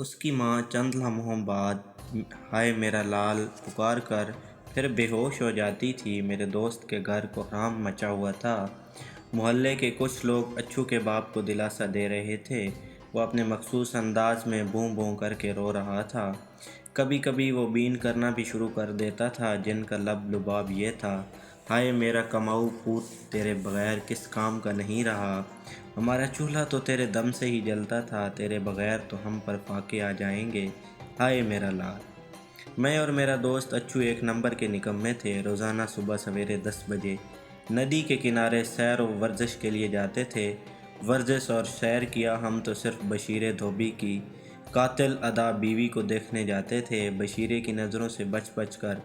اس کی ماں چند لمحوں بعد ہائے میرا لال پکار کر پھر بے ہوش ہو جاتی تھی۔ میرے دوست کے گھر کوہرام مچا ہوا تھا۔ محلے کے کچھ لوگ اچھو کے باپ کو دلاسا دے رہے تھے۔ وہ اپنے مخصوص انداز میں بوں بوں کر کے رو رہا تھا۔ کبھی کبھی وہ بین کرنا بھی شروع کر دیتا تھا، جن کا لب لباب یہ تھا: ہائے میرا کماؤ پوت تیرے بغیر کس کام کا نہیں رہا۔ ہمارا چولہا تو تیرے دم سے ہی جلتا تھا، تیرے بغیر تو ہم پر فاقے آ جائیں گے۔ ہائے میرا لال۔ میں اور میرا دوست اچھو ایک نمبر کے نکمے تھے۔ روزانہ صبح سویرے 10 بجے ندی کے کنارے سیر و ورزش کے لیے جاتے تھے۔ ورزش اور سیر کیا ہم تو صرف بشیر دھوبی کی قاتل ادا بیوی کو دیکھنے جاتے تھے۔ بشیرے کی نظروں سے بچ بچ کر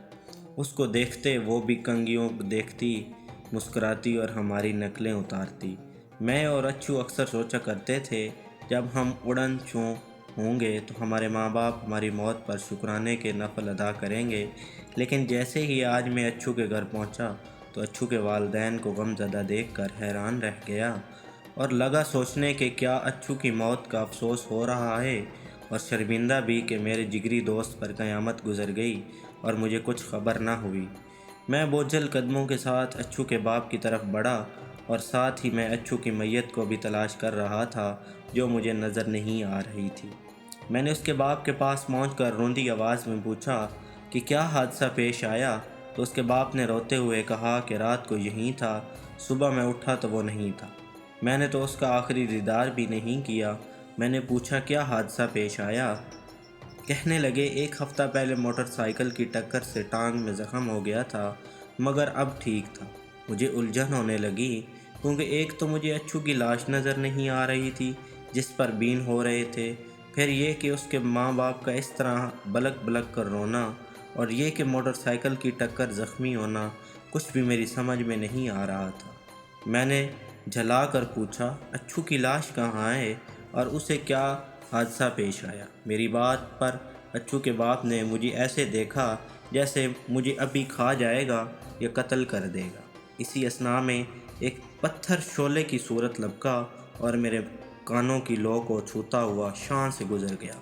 اس کو دیکھتے، وہ بھی کنگیوں دیکھتی، مسکراتی اور ہماری نقلیں اتارتی۔ میں اور اچھو اکثر سوچا کرتے تھے، جب ہم اڑن چھو ہوں گے تو ہمارے ماں باپ ہماری موت پر شکرانے کے نفل ادا کریں گے۔ لیکن جیسے ہی آج میں اچھو کے گھر پہنچا تو اچھو کے والدین کو غم زدہ دیکھ کر حیران رہ گیا اور لگا سوچنے کہ کیا اچھو کی موت کا افسوس ہو رہا ہے، اور شرمندہ بھی کہ میرے جگری دوست پر قیامت گزر گئی اور مجھے کچھ خبر نہ ہوئی۔ میں بوجھل قدموں کے ساتھ اچھو کے باپ کی طرف بڑھا اور ساتھ ہی میں اچھو کی میت کو بھی تلاش کر رہا تھا، جو مجھے نظر نہیں آ رہی تھی۔ میں نے اس کے باپ کے پاس پہنچ کر روندی آواز میں پوچھا کہ کیا حادثہ پیش آیا، تو اس کے باپ نے روتے ہوئے کہا کہ رات کو یہیں تھا، صبح میں اٹھا تو وہ نہیں تھا۔ میں نے تو اس کا آخری دیدار بھی نہیں کیا۔ میں نے پوچھا کیا حادثہ پیش آیا؟ کہنے لگے ایک ہفتہ پہلے موٹر سائیکل کی ٹکر سے ٹانگ میں زخم ہو گیا تھا، مگر اب ٹھیک تھا۔ مجھے الجھن ہونے لگی، کیونکہ ایک تو مجھے اچھو کی لاش نظر نہیں آ رہی تھی جس پر بین ہو رہے تھے، پھر یہ کہ اس کے ماں باپ کا اس طرح بلک بلک کر رونا، اور یہ کہ موٹر سائیکل کی ٹکر زخمی ہونا، کچھ بھی میری سمجھ میں نہیں آ رہا تھا۔ میں نے جھلا کر پوچھا اچھو کی لاش کہاں ہے اور اسے کیا حادثہ پیش آیا؟ میری بات پر اچھو کے باپ نے مجھے ایسے دیکھا جیسے مجھے ابھی کھا جائے گا یا قتل کر دے گا۔ اسی اثناء میں ایک پتھر شعلے کی صورت لبکا اور میرے کانوں کی لو کو چھوتا ہوا شان سے گزر گیا۔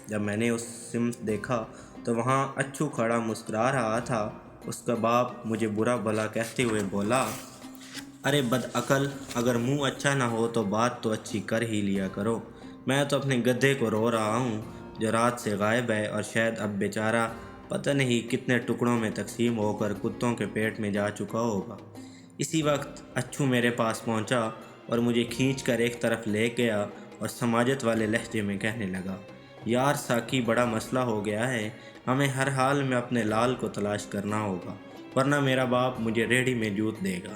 جب میں نے اس سمت دیکھا تو وہاں اچھو کھڑا مسکرا رہا تھا۔ اس کا باپ مجھے برا بھلا کہتے ہوئے بولا، ارے بدعقل، اگر منہ اچھا نہ ہو تو بات تو اچھی کر ہی لیا کرو۔ میں تو اپنے گدھے کو رو رہا ہوں جو رات سے غائب ہے، اور شاید اب بیچارہ پتہ نہیں کتنے ٹکڑوں میں تقسیم ہو کر کتوں کے پیٹ میں جا چکا ہوگا۔ اسی وقت اچھو میرے پاس پہنچا اور مجھے کھینچ کر ایک طرف لے گیا اور سماجت والے لہجے میں کہنے لگا، یار ساکی، بڑا مسئلہ ہو گیا ہے، ہمیں ہر حال میں اپنے لال کو تلاش کرنا ہوگا، ورنہ میرا باپ مجھے ریڑھی میں جوت دے گا۔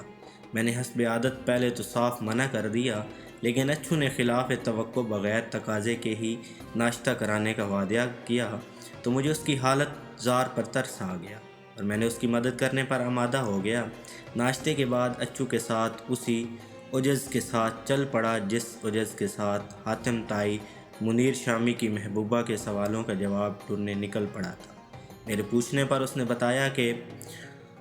میں نے حسب عادت پہلے تو صاف منع کر دیا، لیکن اچھو نے خلاف توقع بغیر تقاضے کے ہی ناشتہ کرانے کا وعدہ کیا، تو مجھے اس کی حالت زار پر ترس آ گیا اور میں نے اس کی مدد کرنے پر آمادہ ہو گیا۔ ناشتے کے بعد اچھو کے ساتھ اسی عجز کے ساتھ چل پڑا جس عجز کے ساتھ حاتم طائی منیر شامی کی محبوبہ کے سوالوں کا جواب ڈھونڈنے نکل پڑا تھا۔ میرے پوچھنے پر اس نے بتایا کہ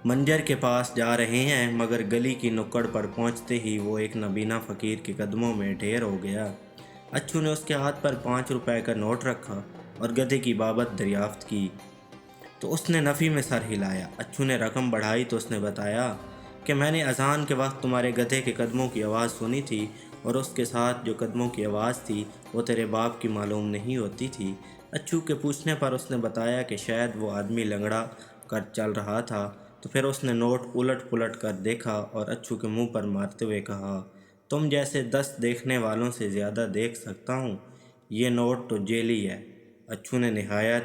منجر کے پاس جا رہے ہیں، مگر گلی کی نکڑ پر پہنچتے ہی وہ ایک نابینا فقیر کے قدموں میں ڈھیر ہو گیا۔ اچھو نے اس کے ہاتھ پر 5 روپے کا نوٹ رکھا اور گدھے کی بابت دریافت کی تو اس نے نفی میں سر ہلایا۔ اچھو نے رقم بڑھائی تو اس نے بتایا کہ میں نے اذان کے وقت تمہارے گدھے کے قدموں کی آواز سنی تھی، اور اس کے ساتھ جو قدموں کی آواز تھی وہ تیرے باپ کی معلوم نہیں ہوتی تھی۔ اچھو کے پوچھنے پر اس نے بتایا کہ شاید وہ آدمی لنگڑا کر چل رہا تھا، تو پھر اس نے نوٹ الٹ پلٹ کر دیکھا اور اچھو کے منہ پر مارتے ہوئے کہا، تم جیسے 10 دیکھنے والوں سے زیادہ دیکھ سکتا ہوں، یہ نوٹ تو جعلی ہے۔ اچھو نے نہایت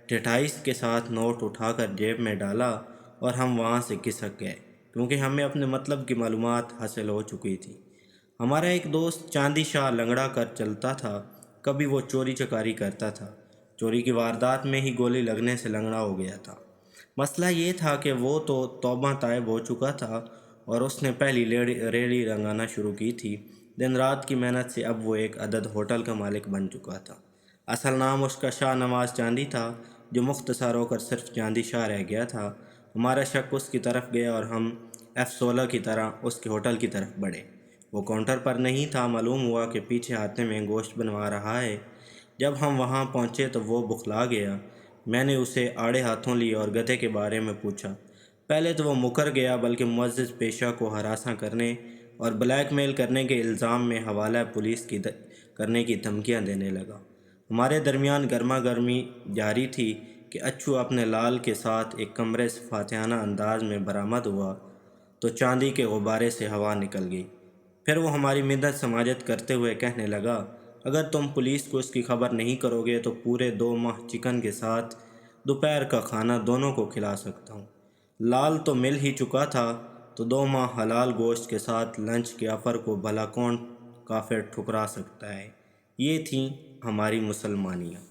ٹھٹائی کے ساتھ نوٹ اٹھا کر جیب میں ڈالا اور ہم وہاں سے کھسک گئے، کیونکہ ہمیں اپنے مطلب کی معلومات حاصل ہو چکی تھی۔ ہمارا ایک دوست چاندی شاہ لنگڑا کر چلتا تھا، کبھی وہ چوری چکاری کرتا تھا، چوری کی واردات میں ہی گولی لگنے سے لنگڑا ہو گیا تھا۔ مسئلہ یہ تھا کہ وہ تو توبہ طائب ہو چکا تھا اور اس نے پہلی ریڑھی رنگانا شروع کی تھی۔ دن رات کی محنت سے اب وہ ایک عدد ہوٹل کا مالک بن چکا تھا۔ اصل نام اس کا شاہ نواز چاندی تھا، جو مختصر ہو کر صرف چاندی شاہ رہ گیا تھا۔ ہمارا شک اس کی طرف گیا اور ہم F16 کی طرح اس کے ہوٹل کی طرف بڑھے۔ وہ کاؤنٹر پر نہیں تھا، معلوم ہوا کہ پیچھے ہاتھے میں گوشت بنوا رہا ہے۔ جب ہم وہاں پہنچے تو وہ بخلا گیا۔ میں نے اسے آڑے ہاتھوں لی اور گدھے کے بارے میں پوچھا۔ پہلے تو وہ مکر گیا، بلکہ معزز پیشہ کو ہراساں کرنے اور بلیک میل کرنے کے الزام میں حوالہ پولیس کرنے کی دھمکیاں دینے لگا۔ ہمارے درمیان گرما گرمی جاری تھی کہ اچھو اپنے لال کے ساتھ ایک کمرے سے فاتحانہ انداز میں برآمد ہوا تو چاندی کے غبارے سے ہوا نکل گئی۔ پھر وہ ہماری منت سماجت کرتے ہوئے کہنے لگا، اگر تم پولیس کو اس کی خبر نہیں کرو گے تو پورے 2 ماہ چکن کے ساتھ دوپہر کا کھانا دونوں کو کھلا سکتا ہوں۔ لال تو مل ہی چکا تھا، تو 2 ماہ حلال گوشت کے ساتھ لنچ کے آفر کو بھلا کون کافر ٹھکرا سکتا ہے۔ یہ تھیں ہماری مسلمانیاں۔